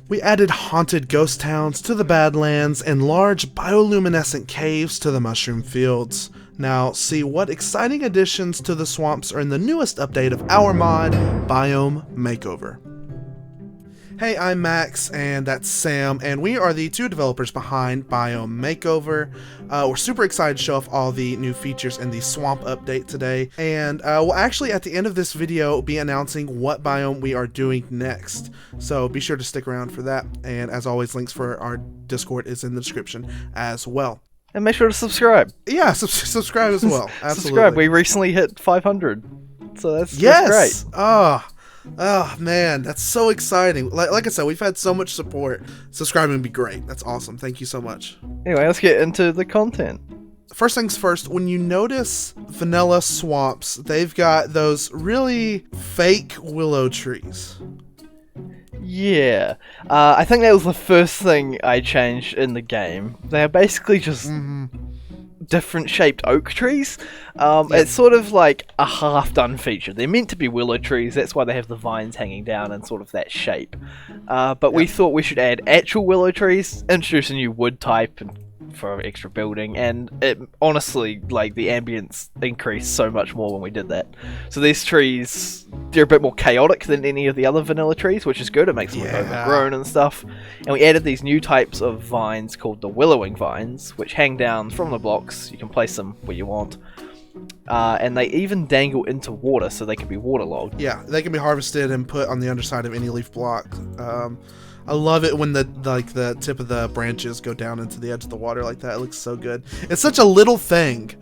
We added haunted ghost towns to the Badlands and large bioluminescent caves to the mushroom fields. Now, see what exciting additions to the swamps are in the newest update of our mod, Biome Makeover. Hey, I'm Max, and that's Sam, and we are the two developers behind Biome Makeover. We're super excited to show off all the new features in the swamp update today, and we'll actually, at the end of this video, be announcing what biome we are doing next. So be sure to stick around for that, and as always, links for our Discord is in the description as well. And make sure to subscribe. Yeah, subscribe as well. Absolutely. Subscribe. We recently hit 500, so that's great. Oh man, that's so exciting. Like I said, we've had so much support. Subscribing would be great. That's awesome. Thank you so much. Anyway, let's get into the content. First things first, when you notice vanilla swamps, they've got those really fake willow trees. Yeah, I think that was the first thing I changed in the game. They're basically just different shaped oak trees. It's sort of like a half-done feature. They're meant to be willow trees, that's why they have the vines hanging down in sort of that shape. But we thought we should add actual willow trees, introduce a new wood type for extra building, and it honestly, like, the ambience increased so much more when we did that. So these trees, they're a bit more chaotic than any of the other vanilla trees, which is good. It makes them look overgrown and stuff. And we added these new types of vines called the willowing vines, which hang down from the blocks. You can place them where you want. And they even dangle into water, so they can be waterlogged. Yeah, they can be harvested and put on the underside of any leaf block. I love it when the tip of the branches go down into the edge of the water like that. It looks so good. It's such a little thing,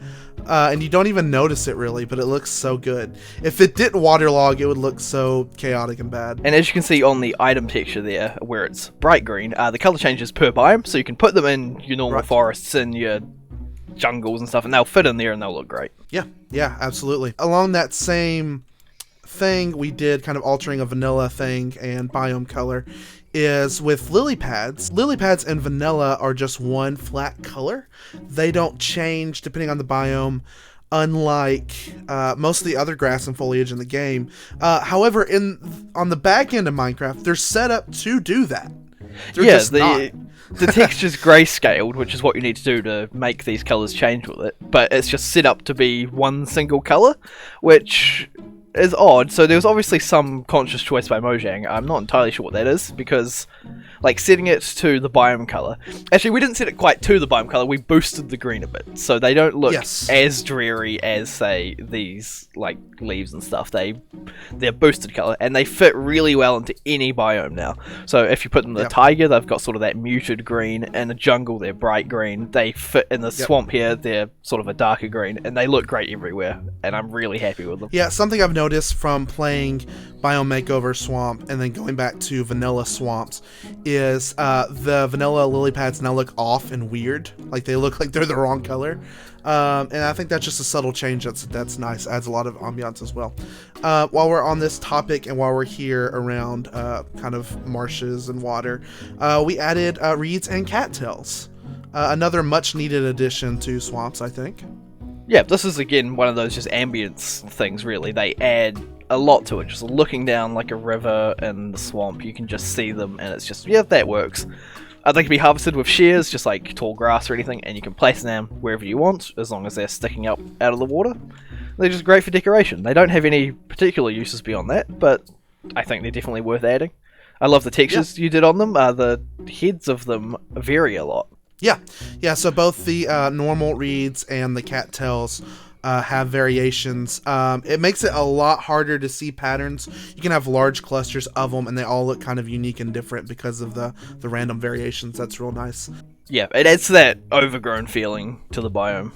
and you don't even notice it really, but it looks so good. If it didn't waterlog, it would look so chaotic and bad. And as you can see on the item texture there, where it's bright green, the color changes per biome, so you can put them in your normal forests and your jungles and stuff, and they'll fit in there and they'll look great. Yeah, absolutely. Along that same thing, we did kind of altering a vanilla thing and biome color is with lily pads. Lily pads and vanilla are just one flat color. They don't change depending on the biome, unlike most of the other grass and foliage in the game. However, on the back end of Minecraft, they're set up to do that. The texture's grayscaled, which is what you need to do to make these colors change with it, but it's just set up to be one single color, which is odd. So there was obviously some conscious choice by Mojang. I'm not entirely sure what that is, because like setting it to the biome color, actually we didn't set it quite to the biome color, we boosted the green a bit, so they don't look as dreary as, say, these like leaves and stuff. They're boosted color and they fit really well into any biome now. So if you put them in the taiga, they've got sort of that muted green. In the jungle, they're bright green. They fit in the swamp here, they're sort of a darker green, and they look great everywhere, and I'm really happy with them. Yeah, something I've noticed from playing Biome Makeover Swamp and then going back to vanilla swamps is the vanilla lily pads now look off and weird. Like they look like they're the wrong color. And I think that's just a subtle change that's nice. Adds a lot of ambiance as well. While we're on this topic and while we're here around kind of marshes and water, we added reeds and cattails. Another much needed addition to swamps, I think. Yeah, this is again one of those just ambience things, really. They add a lot to it. Just looking down like a river in the swamp, you can just see them, and it's just, yeah, that works. They can be harvested with shears, just like tall grass or anything, and you can place them wherever you want, as long as they're sticking up out of the water. They're just great for decoration. They don't have any particular uses beyond that, but I think they're definitely worth adding. I love the textures you did on them. The heads of them vary a lot. Yeah, so both the normal reeds and the cattails have variations. It makes it a lot harder to see patterns. You can have large clusters of them and they all look kind of unique and different because of the random variations. That's real nice. Yeah, it adds that overgrown feeling to the biome.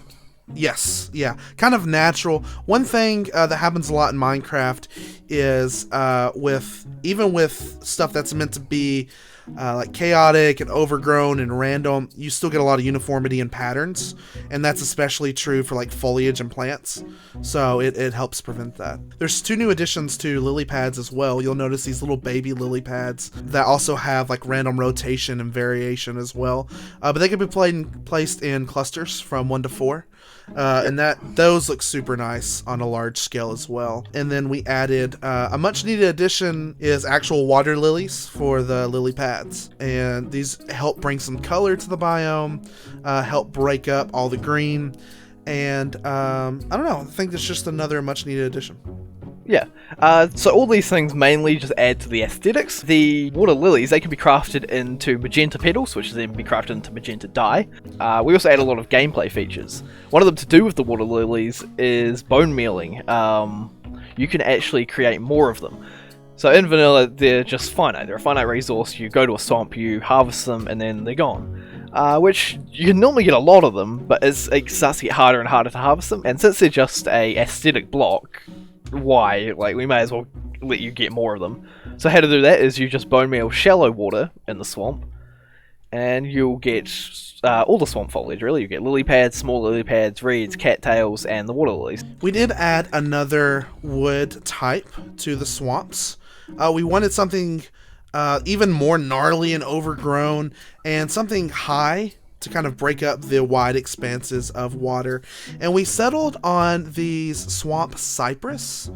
Yes, yeah, kind of natural. One thing that happens a lot in Minecraft is with stuff that's meant to be like chaotic and overgrown and random, you still get a lot of uniformity and patterns, and that's especially true for like foliage and plants, so it helps prevent that. There's two new additions to lily pads as well. You'll notice these little baby lily pads that also have like random rotation and variation as well, but they can be placed in clusters from 1 to 4. And those look super nice on a large scale as well. And then we added a much needed addition is actual water lilies for the lily pads, and these help bring some color to the biome, help break up all the green, and I don't know, I think it's just another much needed addition. Yeah, so all these things mainly just add to the aesthetics. The water lilies, they can be crafted into magenta petals, which then be crafted into magenta dye. We also add a lot of gameplay features. One of them to do with the water lilies is bone mealing. You can actually create more of them. So in vanilla, they're just finite. They're a finite resource. You go to a swamp, you harvest them, and then they're gone. Which you can normally get a lot of them, but it starts to get harder and harder to harvest them. And since they're just a aesthetic block, why? Like, we may as well let you get more of them. So how to do that is you just bone meal shallow water in the swamp, and you'll get all the swamp foliage, really. You get lily pads, small lily pads, reeds, cattails, and the water lilies. We did add another wood type to the swamps. We wanted something even more gnarly and overgrown, and something high to kind of break up the wide expanses of water. And we settled on these swamp cypress.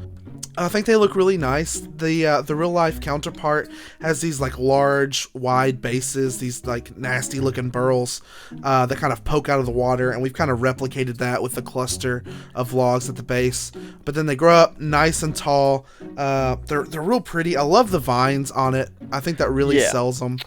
I think they look really nice. The real life counterpart has these like large, wide bases, these like nasty looking burls that kind of poke out of the water, and we've kind of replicated that with the cluster of logs at the base. But then they grow up nice and tall. They're real pretty. I love the vines on it. I think that really sells them.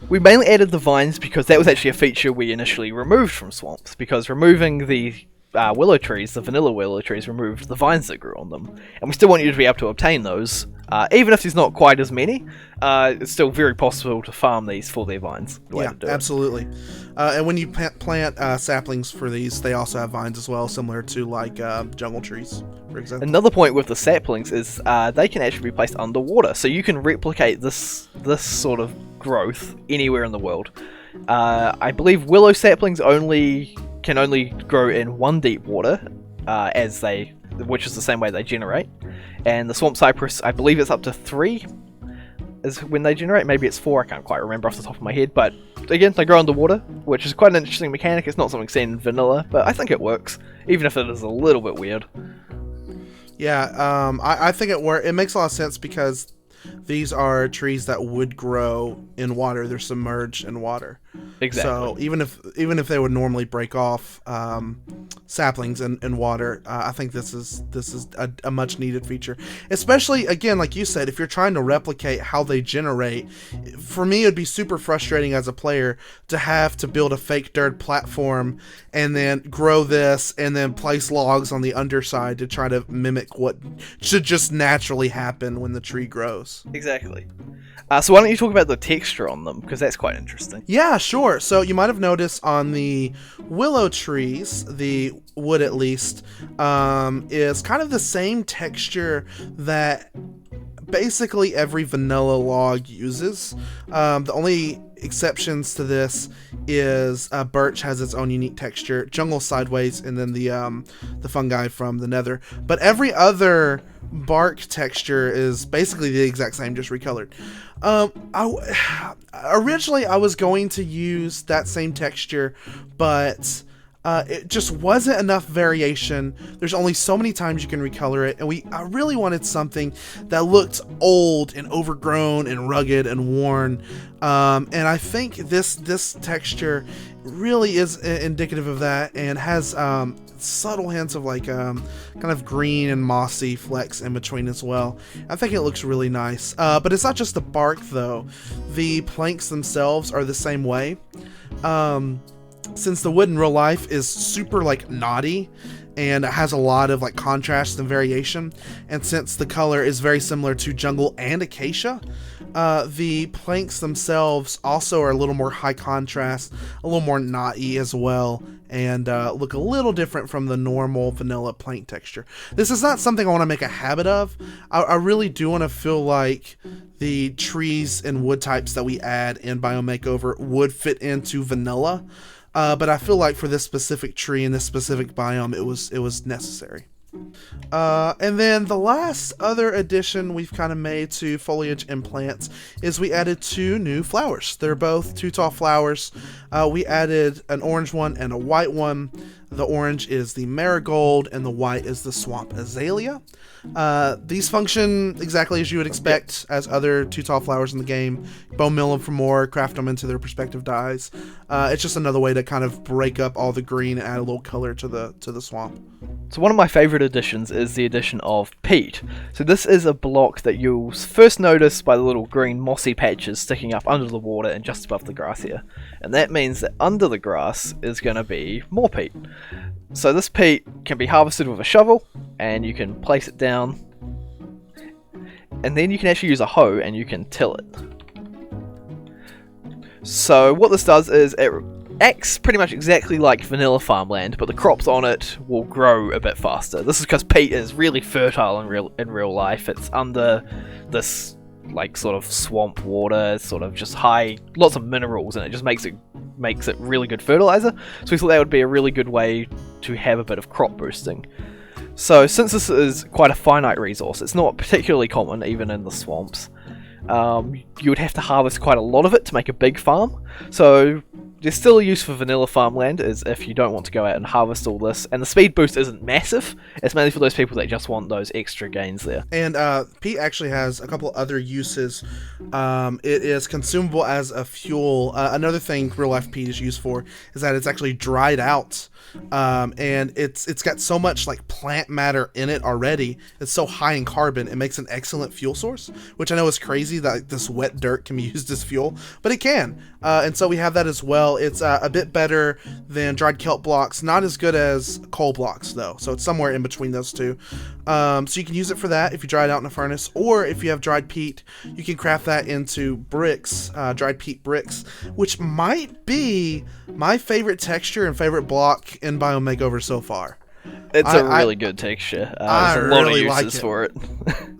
We mainly added the vines because that was actually a feature we initially removed from swamps, because removing the willow trees, the vanilla willow trees, removed the vines that grew on them. And we still want you to be able to obtain those. Even if there's not quite as many, it's still very possible to farm these for their vines. Yeah, absolutely. And when you plant saplings for these, they also have vines as well, similar to like jungle trees, for example. Another point with the saplings is they can actually be placed underwater, so you can replicate this sort of growth anywhere in the world. I believe willow saplings can only grow in 1 deep water, which is the same way they generate. And the swamp cypress, I believe it's up to 3 is when they generate. Maybe it's 4, I can't quite remember off the top of my head. But again, they grow underwater, which is quite an interesting mechanic. It's not something seen in vanilla, but I think it works, even if it is a little bit weird. Yeah, I think it makes a lot of sense because these are trees that would grow in water. They're submerged in water. Exactly. So even if they would normally break off saplings in water, I think this is a much needed feature. Especially, again, like you said, if you're trying to replicate how they generate. For me, it'd be super frustrating as a player to have to build a fake dirt platform and then grow this and then place logs on the underside to try to mimic what should just naturally happen when the tree grows. Exactly. So why don't you talk about the texture on them, because that's quite interesting. Yeah, sure. So you might have noticed on the willow trees, the wood at least, is kind of the same texture that basically every vanilla log uses. The only exceptions to this is birch has its own unique texture, jungle sideways, and then the fungi from the nether. But every other bark texture is basically the exact same, just recolored. Originally I was going to use that same texture, but it just wasn't enough variation. There's only so many times you can recolor it, and I really wanted something that looked old and overgrown and rugged and worn. And I think this texture really is indicative of that, and has subtle hints of like kind of green and mossy flecks in between as well. I think it looks really nice. But it's not just the bark though. The planks themselves are the same way. Since the wood in real life is super like knotty and it has a lot of like contrast and variation, and since the color is very similar to jungle and acacia, the planks themselves also are a little more high contrast, a little more knotty as well, and look a little different from the normal vanilla plank texture. This is not something I want to make a habit of. I really do want to feel like the trees and wood types that we add in Biome Makeover would fit into vanilla. But I feel like for this specific tree and this specific biome, it was necessary. And then the last other addition we've kind of made to foliage and plants is we added 2 new flowers. They're both 2 tall flowers. We added an orange one and a white one. The orange is the marigold and the white is the swamp azalea. These function exactly as you would expect as other 2 tall flowers in the game. Bone mill them for more, craft them into their respective dyes. It's just another way to kind of break up all the green and add a little color to the swamp. So one of my favourite additions is the addition of peat. So this is a block that you'll first notice by the little green mossy patches sticking up under the water and just above the grass here. And that means that under the grass is going to be more peat. So this peat can be harvested with a shovel, and you can place it down, and then you can actually use a hoe and you can till it. So what this does is it acts pretty much exactly like vanilla farmland, but the crops on it will grow a bit faster. This is because peat is really fertile in real life. It's under this like sort of swamp water, sort of just high, lots of minerals, and it just makes it really good fertilizer. So we thought that would be a really good way to have a bit of crop boosting. So since this is quite a finite resource, it's not particularly common even in the swamps. You would have to harvest quite a lot of it to make a big farm. So there's still a use for vanilla farmland, is if you don't want to go out and harvest all this, and the speed boost isn't massive. It's mainly for those people that just want those extra gains there. And peat actually has a couple other uses. It is consumable as a fuel. Another thing real life peat is used for is that it's actually dried out. And it's got so much like plant matter in it already. It's so high in carbon, it makes an excellent fuel source, which I know is crazy that this wet dirt can be used as fuel, but it can. And so we have that as well. It's a bit better than dried kelp blocks, not as good as coal blocks though, so it's somewhere in between those two. So you can use it for that if you dry it out in a furnace, or if you have dried peat, you can craft that into bricks, dried peat bricks, which might be my favorite texture and favorite block in Biome Makeover so far. It's a really good texture. There's a lot of uses for it.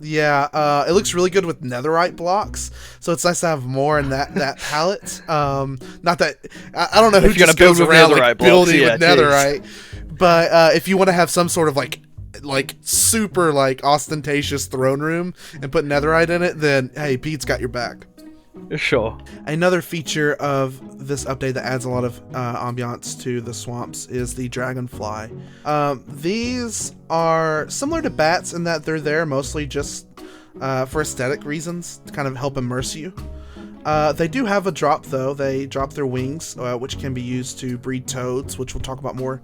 Yeah, it looks really good with netherite blocks, so it's nice to have more in that palette. Not that I don't know who just goes around like building with netherite, but if you want to have some sort of like super like ostentatious throne room and put netherite in it, then hey, Pete's got your back. Sure. Another feature of this update that adds a lot of ambiance to the swamps is the Dragonfly. These are similar to bats in that they're there mostly just for aesthetic reasons to kind of help immerse you. They do have a drop though. They drop their wings, which can be used to breed toads, which we'll talk about more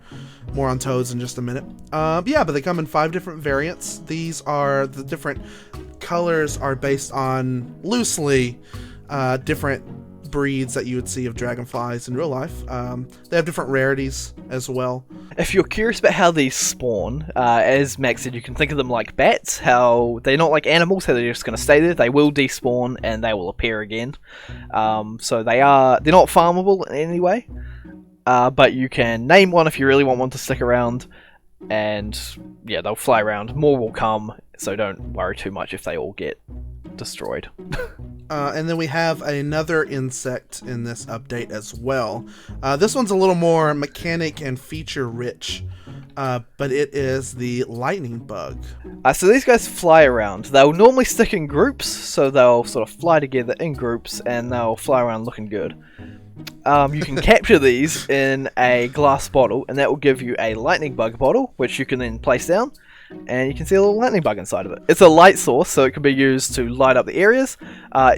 on toads in just a minute. Yeah, but they come in 5 different variants. These are the different colors are based on loosely different breeds that you would see of dragonflies in real life. They have different rarities as well. If you're curious about how these spawn, as Max said, you can think of them like bats, how they're not like animals, how they're just going to stay there. They will despawn and they will appear again. So they're not farmable in any way, but you can name one if you really want one to stick around, and yeah, they'll fly around. More will come, so don't worry too much if they all get destroyed. And then we have another insect in this update as well. This one's a little more mechanic and feature rich, but it is the lightning bug. So these guys fly around. They'll normally stick in groups, so they'll sort of fly together in groups and they'll fly around looking good. You can capture these in a glass bottle, and that will give you a lightning bug bottle, which you can then place down, and you can see a little lightning bug inside of it. It's a light source, so it can be used to light up the areas.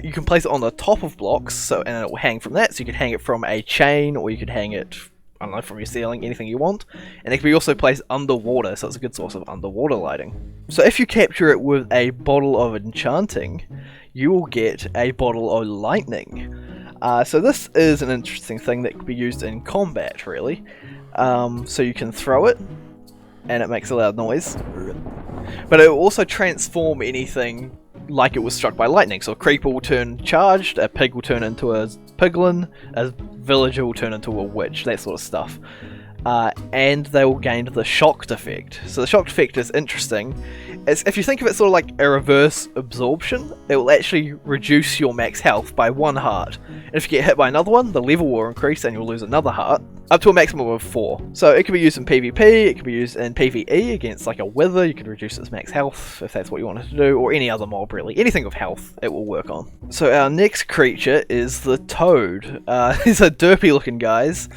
You can place it on the top of blocks, and it will hang from that, so you can hang it from a chain, or you could hang it, I don't know, from your ceiling, anything you want. And it can be also placed underwater, so it's a good source of underwater lighting. So if you capture it with a bottle of enchanting, you will get a bottle of lightning. So this is an interesting thing that could be used in combat, really. So you can throw it, and it makes a loud noise. But it will also transform anything like it was struck by lightning. So a creeper will turn charged, a pig will turn into a piglin, a villager will turn into a witch, that sort of stuff. And they will gain the shocked effect. So the shocked effect is interesting. If you think of it sort of like a reverse absorption, it will actually reduce your max health by 1 heart. And if you get hit by another one, the level will increase and you'll lose another heart. up to a maximum of 4. So it can be used in PvP, it can be used in PvE against like a wither. You can reduce its max health if that's what you wanted to do, or any other mob really. Anything with health it will work on. So our next creature is the toad. These are derpy looking guys.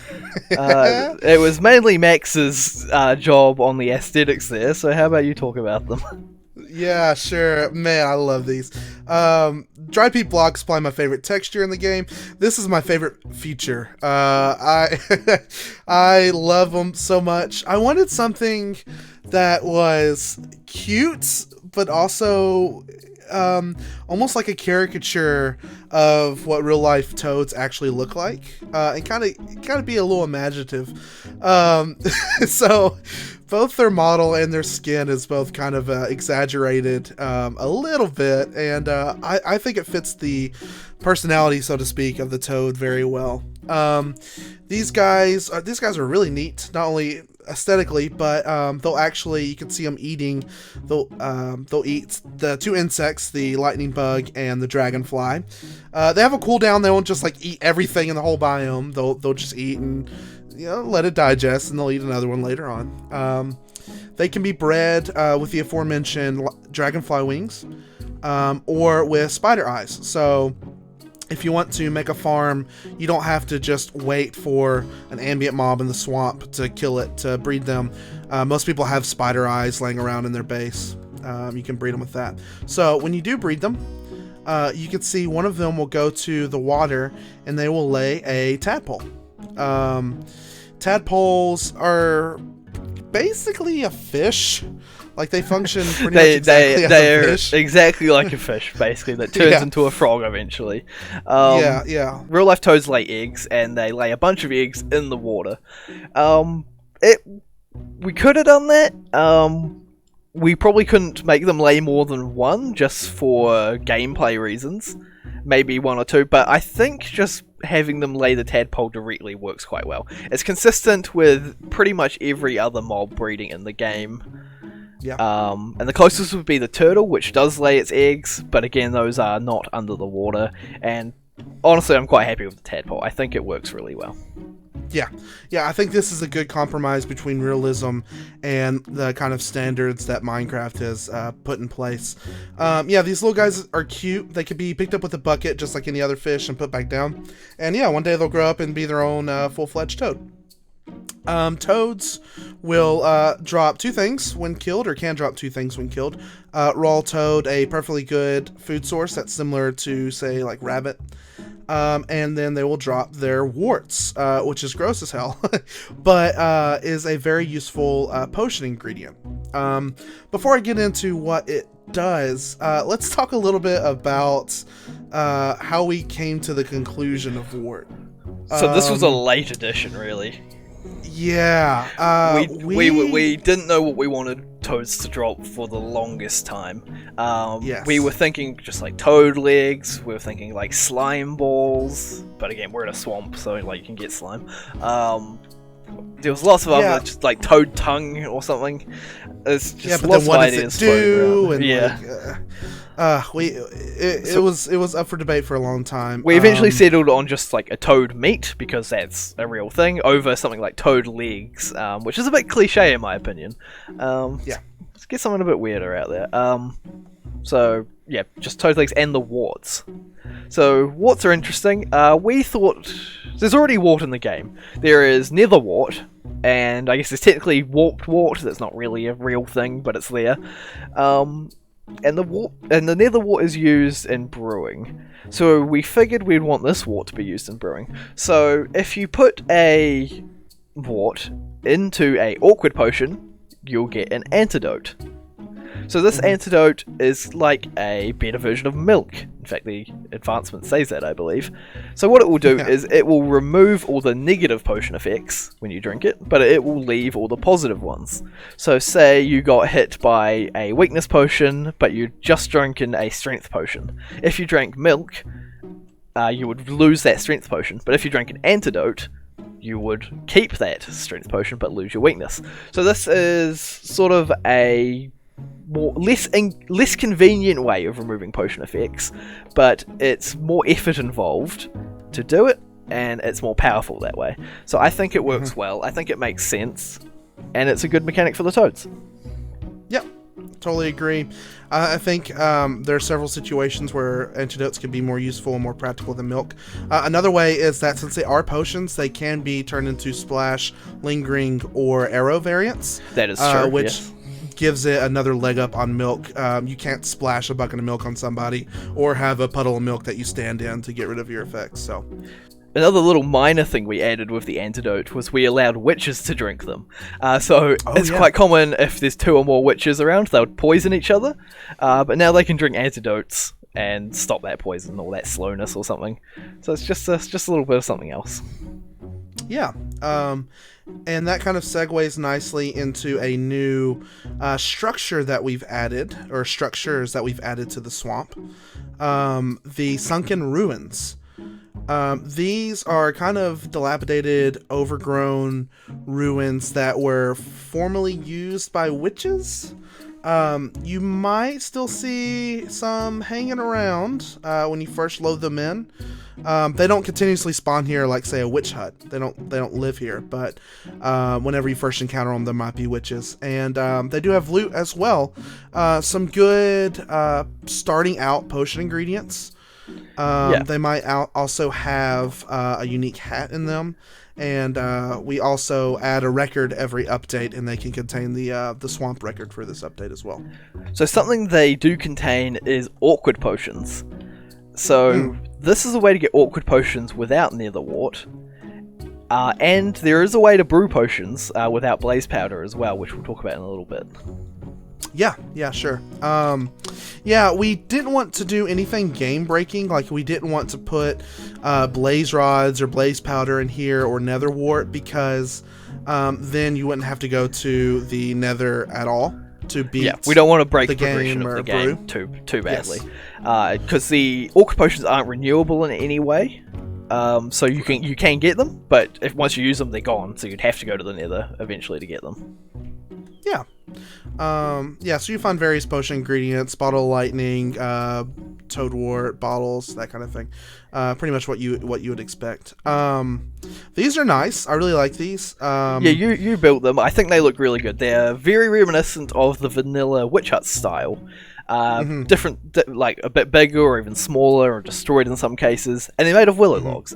It was mainly Max's job on the aesthetics there, so how about you talk about them? Yeah, sure. Man, I love these. Dry peat blocks probably my favorite texture in the game. This is my favorite feature. I I love them so much. I wanted something that was cute, but also almost like a caricature of what real life toads actually look like, and kind of be a little imaginative. So both their model and their skin is both kind of exaggerated a little bit, and I think it fits the personality, so to speak, of the toad very well. These guys are really neat, not only aesthetically, but they'll actually, you can see them eating. They'll eat the 2 insects, the lightning bug and the dragonfly. They have a cooldown. They won't just like eat everything in the whole biome. They'll just eat and let it digest, and they'll eat another one later on. They can be bred with the aforementioned dragonfly wings, or with spider eyes. So if you want to make a farm, you don't have to just wait for an ambient mob in the swamp to kill it to breed them. Most people have spider eyes laying around in their base. You can breed them with that. So when you do breed them, you can see one of them will go to the water and they will lay a tadpole. Tadpoles are basically a fish. Like, they function pretty much exactly as a fish. They're exactly like a fish, basically, that turns into a frog eventually. Yeah. Real life toads lay eggs, and they lay a bunch of eggs in the water. We could have done that. We probably couldn't make them lay more than one, just for gameplay reasons. Maybe 1 or 2, but I think just having them lay the tadpole directly works quite well. It's consistent with pretty much every other mob breeding in the game. Yeah. And the closest would be the turtle, which does lay its eggs, but again, those are not under the water. And honestly, I'm quite happy with the tadpole. I think it works really well. Yeah, I think this is a good compromise between realism and the kind of standards that Minecraft has put in place. These little guys are cute. They could be picked up with a bucket just like any other fish and put back down. And yeah, one day they'll grow up and be their own full-fledged toad. Toads will drop 2 things when killed, or can drop 2 things when killed. Raw toad, a perfectly good food source that's similar to, say, like rabbit. And then they will drop their warts, which is gross as hell, but is a very useful potion ingredient. Before I get into what it does, let's talk a little bit about how we came to the conclusion of wart. So this was a late edition, really. Yeah, we didn't know what we wanted toads to drop for the longest time. Yes. We were thinking just like toad legs, we were thinking like slime balls, but again, we're in a swamp, so like you can get slime. There was lots of other, just like toad tongue or something. It's just but lots then what of does ideas it do? And yeah. It was up for debate for a long time. We eventually settled on just like a toad meat, because that's a real thing, over something like toad legs, which is a bit cliche in my opinion. Let's get something a bit weirder out there. So yeah, just toad legs and the warts. So warts are interesting. We thought there's already wart in the game. There is nether wart, and I guess there's technically warped wart. That's not really a real thing, but it's there. And the nether wart is used in brewing. So we figured we'd want this wart to be used in brewing. So if you put a wart into a awkward potion, you'll get an antidote. So this antidote is like a better version of milk. In fact, the advancement says that, I believe. So what it will do is it will remove all the negative potion effects when you drink it, but it will leave all the positive ones. So say you got hit by a weakness potion, but you just drinking a strength potion. If you drank milk, you would lose that strength potion, but if you drank an antidote, you would keep that strength potion but lose your weakness. So this is sort of a less convenient way of removing potion effects, but it's more effort involved to do it, and it's more powerful that way. So I think it works well. I think it makes sense, and it's a good mechanic for the toads. Yep, totally agree. I think there are several situations where antidotes can be more useful and more practical than milk. Another way is that since they are potions, they can be turned into splash, lingering, or arrow variants. That is true, which yes. gives it another leg up on milk. You can't splash a bucket of milk on somebody or have a puddle of milk that you stand in to get rid of your effects. So another little minor thing we added with the antidote was we allowed witches to drink them. It's quite common if there's 2 or more witches around, they would poison each other. But now they can drink antidotes and stop that poison or that slowness or something. So it's just a little bit of something else. Yeah. And that kind of segues nicely into a new structure that we've added, or structures that we've added to the swamp. The sunken ruins. These are kind of dilapidated, overgrown ruins that were formerly used by witches. You might still see some hanging around when you first load them in. They don't continuously spawn here like, say, a witch hut. They don't live here, but whenever you first encounter them, there might be witches. And they do have loot as well. Some good starting out potion ingredients. They might also have a unique hat in them, and we also add a record every update, and they can contain the swamp record for this update as well. So something they do contain is awkward potions. So this is a way to get awkward potions without Nether Wart, and there is a way to brew potions without blaze powder as well, which we'll talk about in a little bit. Yeah, sure. We didn't want to do anything game breaking. Like, we didn't want to put blaze rods or blaze powder in here or nether wart, because then you wouldn't have to go to the nether at all to beat. Yeah, we don't want to break the the progression game of or the game brew. too badly, because the awkward potions aren't renewable in any way. So you can get them, but once you use them, they're gone. So you'd have to go to the nether eventually to get them. Yeah. So you find various potion ingredients, bottle of lightning, toadwort, bottles, that kind of thing. Pretty much what you would expect. These are nice. I really like these. You built them. I think they look really good. They're very reminiscent of the vanilla witch hut style. Different, like a bit bigger or even smaller or destroyed in some cases. And they're made of willow logs.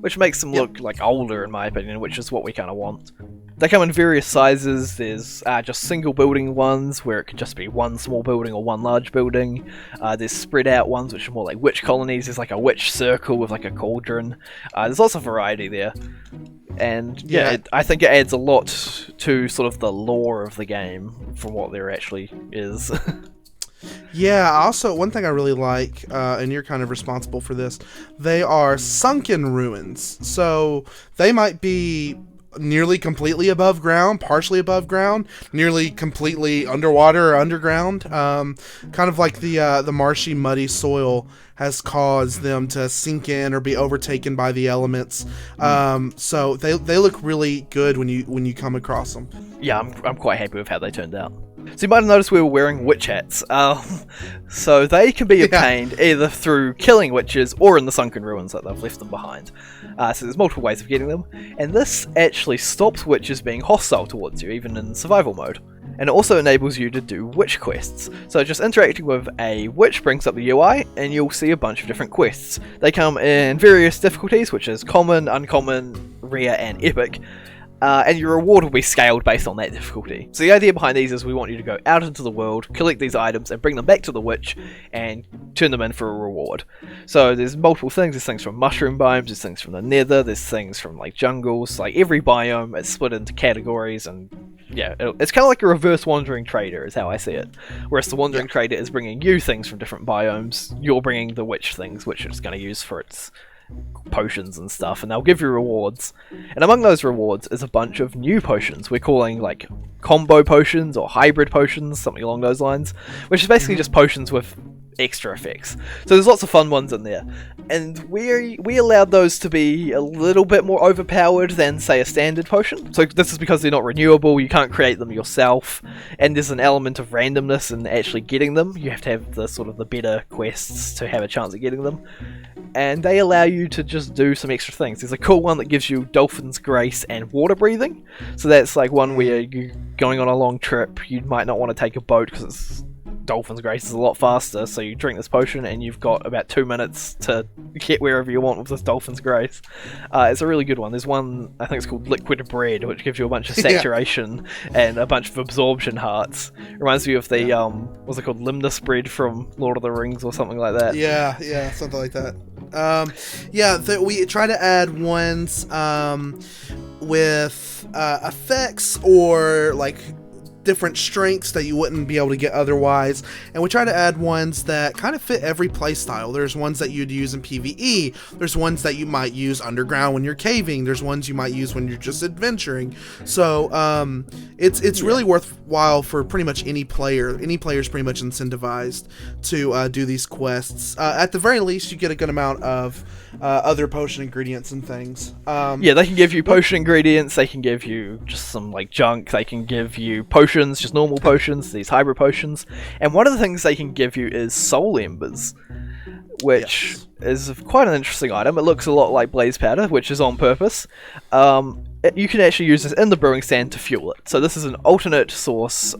Which makes them look like older, in my opinion, which is what we kind of want. They come in various sizes. There's just single building ones, where it could just be one small building or one large building. There's spread out ones, which are more like witch colonies. There's like a witch circle with like a cauldron. There's lots of variety there. And I think it adds a lot to sort of the lore of the game from what there actually is. Yeah, also, one thing I really like, and you're kind of responsible for this, they are sunken ruins. So they might be nearly completely above ground, partially above ground, nearly completely underwater or underground. Kind of like the marshy, muddy soil has caused them to sink in or be overtaken by the elements. So they look really good when you come across them. Yeah, I'm quite happy with how they turned out. So you might have noticed we were wearing witch hats. So they can be obtained either through killing witches or in the sunken ruins that they've left them behind. So there's multiple ways of getting them, and this actually stops witches being hostile towards you, even in survival mode. And it also enables you to do witch quests. So just interacting with a witch brings up the UI, and you'll see a bunch of different quests. They come in various difficulties, which is common, uncommon, rare, and epic. And your reward will be scaled based on that difficulty. So the idea behind these is we want you to go out into the world, collect these items, and bring them back to the witch, and turn them in for a reward. So there's multiple things. There's things from mushroom biomes, there's things from the nether, there's things from like jungles. Like every biome is split into categories, and yeah, it's kind of like a reverse wandering trader is how I see it. Whereas the wandering trader is bringing you things from different biomes, you're bringing the witch things, which it's going to use for its potions and stuff, and they'll give you rewards. And among those rewards is a bunch of new potions we're calling like combo potions or hybrid potions, something along those lines, which is basically just potions with extra effects. So there's lots of fun ones in there, and we allowed those to be a little bit more overpowered than, say, a standard potion. So this is because they're not renewable, you can't create them yourself, and there's an element of randomness in actually getting them. You have to have the sort of the better quests to have a chance at getting them, and they allow you to just do some extra things. There's a cool one that gives you Dolphin's Grace and water breathing, so that's like one where you're going on a long trip, you might not want to take a boat because it's Dolphin's Grace is a lot faster, so you drink this potion and you've got about 2 minutes to get wherever you want with this Dolphin's Grace. It's a really good one. There's one, I think it's called Liquid Bread, which gives you a bunch of saturation and a bunch of absorption hearts. Reminds me of the, what's it called, Limnus Bread from Lord of the Rings or something like that. Yeah, something like that. We try to add ones with effects or like different strengths that you wouldn't be able to get otherwise, and we try to add ones that kind of fit every playstyle. There's ones that you'd use in PvE, there's ones that you might use underground when you're caving, there's ones you might use when you're just adventuring. So it's really worthwhile for pretty much any player. Any player's pretty much incentivized to do these quests. At the very least, you get a good amount of other potion ingredients and things. Yeah, they can give you potion ingredients, they can give you just some like junk, they can give you potions, just normal potions, these hybrid potions, and one of the things they can give you is soul embers, which is quite an interesting item. It looks a lot like blaze powder, which is on purpose. You can actually use this in the brewing stand to fuel it, so this is an alternate source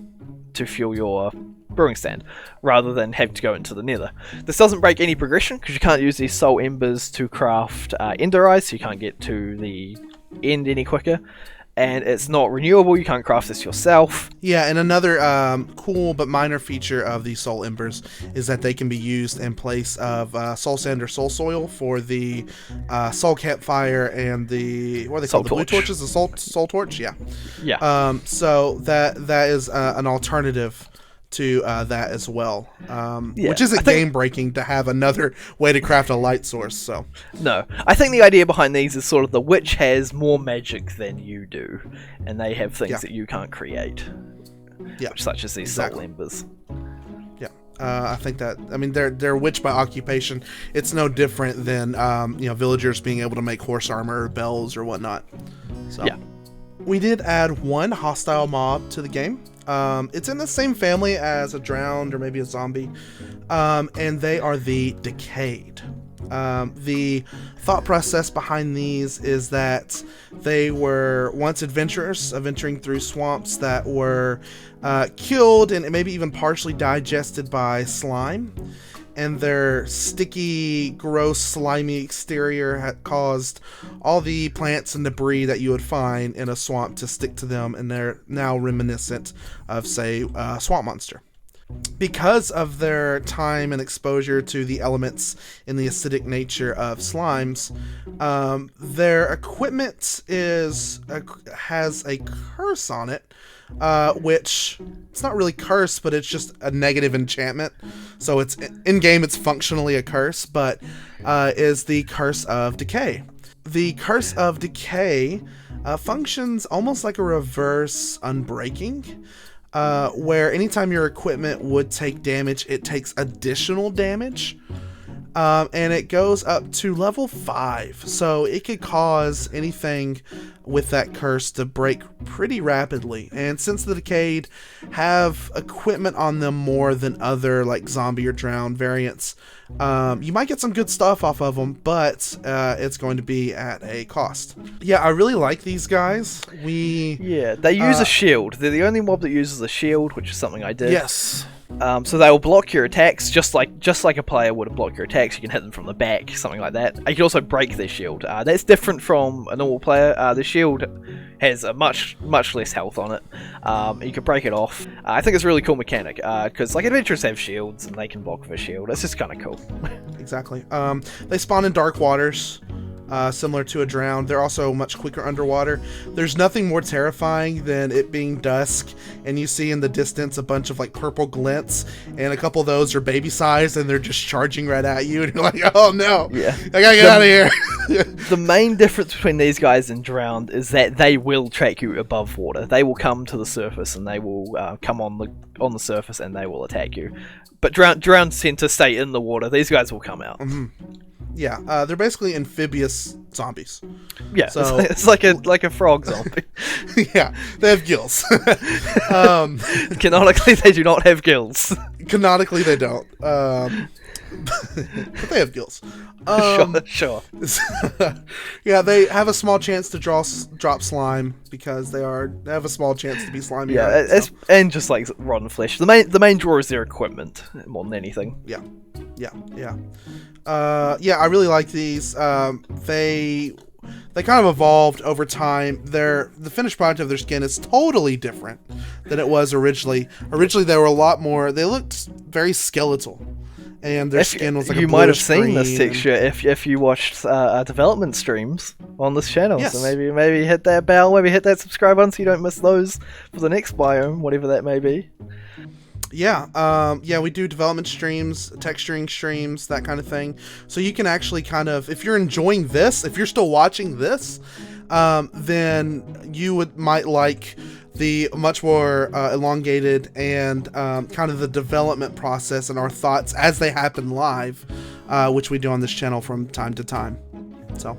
to fuel your brewing stand rather than having to go into the nether. This doesn't break any progression because you can't use these soul embers to craft ender eyes, so you can't get to the end any quicker, and it's not renewable, you can't craft this yourself. Yeah, and another cool but minor feature of these soul embers is that they can be used in place of soul sand or soul soil for the soul campfire and the, what are they called, the blue torches, the soul torch. Yeah. So that is an alternative to that as well, which isn't game breaking to have another way to craft a light source. So no, I think the idea behind these is sort of the witch has more magic than you do, and they have things that you can't create, such as these soul embers. I think that, I mean, they're witch by occupation. It's no different than villagers being able to make horse armor or bells or whatnot. So we did add one hostile mob to the game. It's in the same family as a drowned or maybe a zombie, and they are the decayed. The thought process behind these is that they were once adventurers, adventuring through swamps that were killed and maybe even partially digested by slime, and their sticky, gross, slimy exterior had caused all the plants and debris that you would find in a swamp to stick to them, and they're now reminiscent of, say, a swamp monster. Because of their time and exposure to the elements in the acidic nature of slimes, their equipment has a curse on it, which it's not really curse, but it's just a negative enchantment. So it's in game, it's functionally a curse, but is the curse of decay. The curse of decay functions almost like a reverse unbreaking. Where anytime your equipment would take damage, it takes additional damage, and it goes up to level 5, so it could cause anything with that curse to break pretty rapidly. And since the decayed have equipment on them more than other like zombie or drowned variants, you might get some good stuff off of them, but it's going to be at a cost. Yeah, I really like these guys. They use a shield. They're the only mob that uses a shield, which is something I did. Yes. So they will block your attacks just like a player would block your attacks. You can hit them from the back, something like that. You can also break their shield. That's different from a normal player. The shield has a much less health on it. You can break it off. I think it's a really cool mechanic because like adventurers have shields and they can block with a shield. It's just kind of cool. Exactly. They spawn in dark waters. similar to a drowned. They're also much quicker underwater. There's nothing more terrifying than it being dusk and you see in the distance a bunch of like purple glints, and a couple of those are baby sized and they're just charging right at you, and you're like, oh no, yeah, I gotta get out of here. The main difference between these guys and drowned is that they will track you above water. They will come to the surface and they will come on the surface and they will attack you. But drowned tend to stay in the water. These guys will come out. Mm-hmm. Yeah, they're basically amphibious zombies. Yeah, so it's like a frog zombie. Yeah, they have gills. Canonically, they do not have gills. Canonically, they don't. But they have gills. Sure. Yeah, they have a small chance to drop slime because they have a small chance to be slimy. Yeah, right, so. and just like rotten flesh. The main draw is their equipment more than anything. Yeah. I really like these. They kind of evolved over time. The finished product of their skin is totally different than it was originally. Originally, they were a lot more. They looked very skeletal, and their skin was like a you might have seen green this texture if you watched development streams on this channel. Yes. So maybe hit that bell, maybe hit that subscribe button so you don't miss those for the next biome, whatever that may be. Yeah, we do development streams, texturing streams, that kind of thing. So you can actually kind of, if you're enjoying this, if you're still watching this, then you might like the much more elongated and kind of the development process and our thoughts as they happen live, which we do on this channel from time to time. So.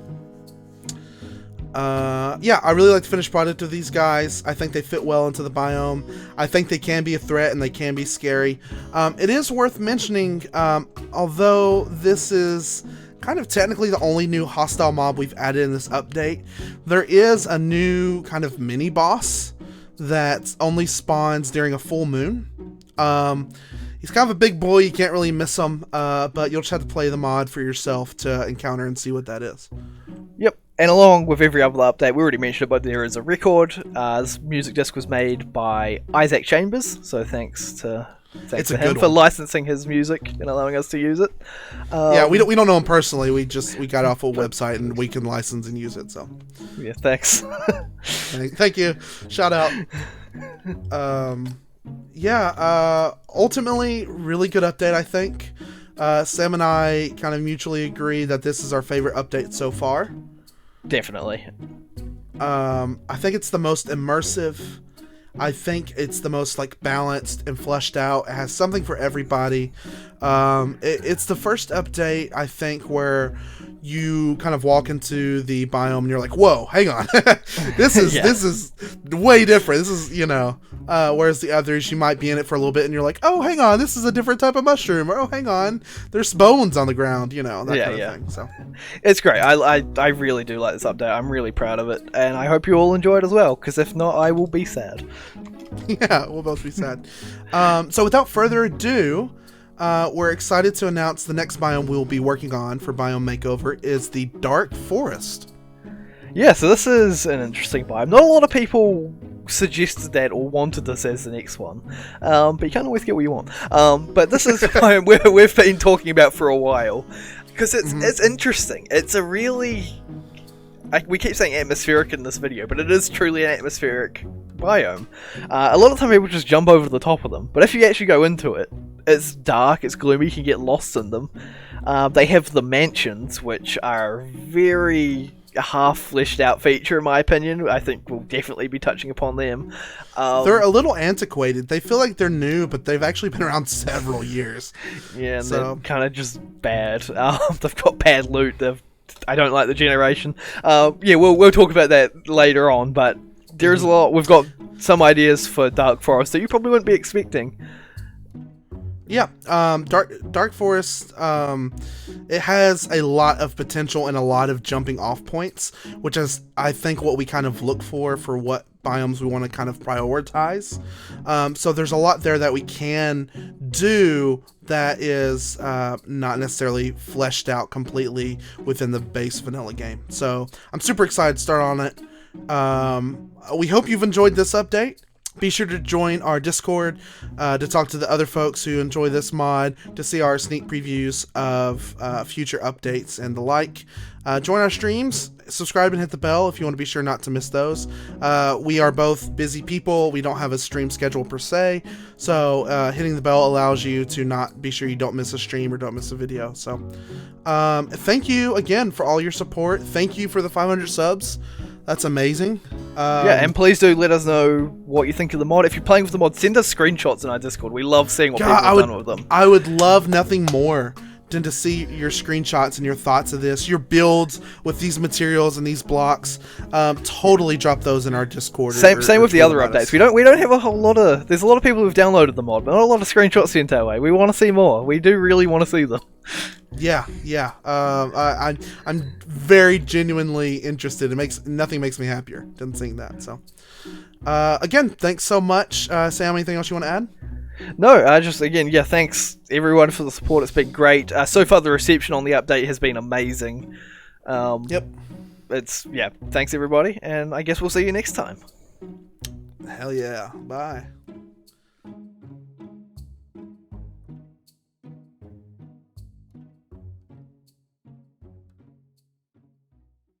I really like the finished product of these guys. I think they fit well into the biome. I think they can be a threat and they can be scary. It is worth mentioning, although this is kind of technically the only new hostile mob we've added in this update, there is a new kind of mini boss that only spawns during a full moon. He's kind of a big boy, you can't really miss him, but you'll just have to play the mod for yourself to encounter and see what that is. Yep. And along with every other update, we already mentioned it, but there is a record. This music disc was made by Isaac Chambers, so thanks to him for licensing his music and allowing us to use it. Yeah, we don't know him personally. We got off a website and we can license and use it. So yeah, thanks. Thank you. Shout out. Ultimately, really good update. I think Sam and I kind of mutually agree that this is our favorite update so far. Definitely. I think it's the most immersive. I think it's the most like balanced and fleshed out. It has something for everybody. It's the first update, I think, where you kind of walk into the biome and you're like, whoa, hang on. This is way different. This is, whereas the others, you might be in it for a little bit and you're like, oh, hang on, this is a different type of mushroom. Or, oh, hang on, there's bones on the ground, that kind of thing. So it's great. I really do like this update. I'm really proud of it. And I hope you all enjoy it as well, because if not, I will be sad. Yeah, we'll both be sad. So without further ado, we're excited to announce the next biome we'll be working on for Biome Makeover is the Dark Forest. Yeah, so this is an interesting biome. Not a lot of people suggested that or wanted this as the next one, but you can't always get what you want. But this is a biome we've been talking about for a while, because it's interesting. It's a really... we keep saying atmospheric in this video, but it is truly an atmospheric biome. A lot of time people just jump over the top of them, but if you actually go into it, it's dark, it's gloomy, you can get lost in them. They have the mansions, which are a very half fleshed out feature in my opinion. I think we'll definitely be touching upon them. They're a little antiquated. They feel like they're new, but they've actually been around several years. Yeah, and they're kind of just bad. They've got bad loot. I don't like the generation. We'll talk about that later on, but there's a lot. We've got some ideas for Dark Forest that you probably wouldn't be expecting. Yeah, Dark Forest, it has a lot of potential and a lot of jumping off points, which is, I think, what we kind of look for what biomes we want to kind of prioritize. So there's a lot there that we can do that is not necessarily fleshed out completely within the base vanilla game. So I'm super excited to start on it. We hope you've enjoyed this update. Be sure to join our Discord to talk to the other folks who enjoy this mod, to see our sneak previews of future updates and the like. Join our streams, subscribe and hit the bell if you want to be sure not to miss those. We are both busy people. We don't have a stream schedule per se, so hitting the bell allows you to not be sure you don't miss a stream or don't miss a video. So thank you again for all your support. Thank you for the 500 subs. That's amazing. Yeah, and please do let us know what you think of the mod. If you're playing with the mod, send us screenshots in our Discord. We love seeing what people have done with them. I would love nothing more than to see your screenshots and your thoughts of this, your builds with these materials and these blocks. Totally drop those in our Discord. Same with the other updates. We don't have a whole lot of. There's a lot of people who've downloaded the mod, but not a lot of screenshots sent our way. We want to see more. We do really want to see them. Yeah. I'm very genuinely interested. Nothing makes me happier than seeing that. So, again, thanks so much. Sam, anything else you want to add? No, yeah, thanks everyone for the support. It's been great. So far, the reception on the update has been amazing. Yep. Thanks everybody, and I guess we'll see you next time. Hell yeah. Bye.